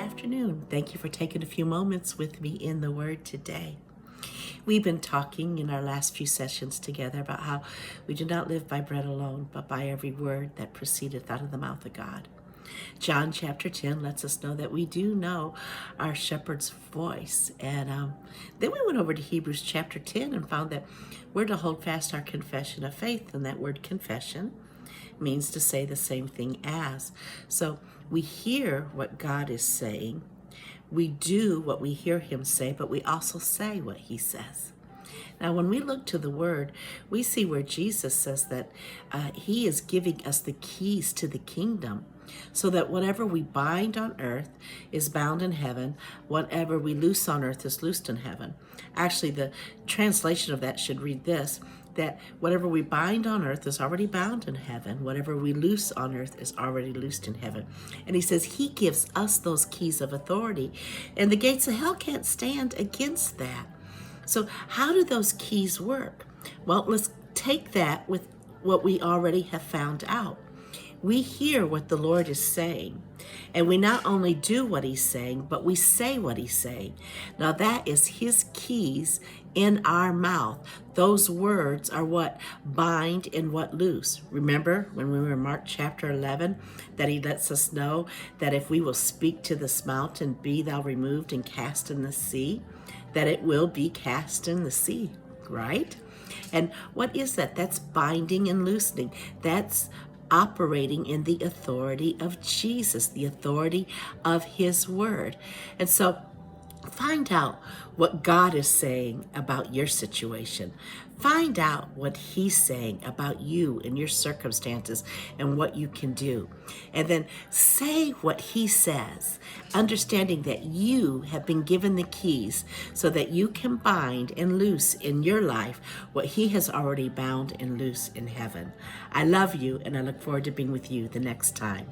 afternoon. Thank you for taking a few moments with me in the Word today. We've been talking in our last few sessions together about how we do not live by bread alone, but by every word that proceedeth out of the mouth of God. John chapter 10 lets us know that we do know our shepherd's voice. And then we went over to Hebrews chapter 10 and found that we're to hold fast our confession of faith. And that word confession means to say the same thing as. So we hear what God is saying. We do what we hear him say, but we also say what he says. Now, when we look to the Word, we see where Jesus says that he is giving us the keys to the kingdom, so that whatever we bind on earth is bound in heaven, whatever we loose on earth is loosed in heaven. Actually, the translation of that should read this, that whatever we bind on earth is already bound in heaven. Whatever we loose on earth is already loosed in heaven. And he says he gives us those keys of authority, and the gates of hell can't stand against that. So how do those keys work? Well, let's take that with what we already have found out. We hear what the Lord is saying, and we not only do what he's saying, but we say what he's saying. Now that is his keys in our mouth. Those words are what bind and what loose. Remember when we were in Mark chapter 11, that he lets us know that if we will speak to this mountain, be thou removed and cast in the sea, that it will be cast in the sea, right? And what is that? That's binding and loosening. That's operating in the authority of Jesus, the authority of his word. And so find out what God is saying about your situation. Find out what he's saying about you and your circumstances and what you can do. And then say what he says, understanding that you have been given the keys so that you can bind and loose in your life what he has already bound and loose in heaven. I love you, and I look forward to being with you the next time.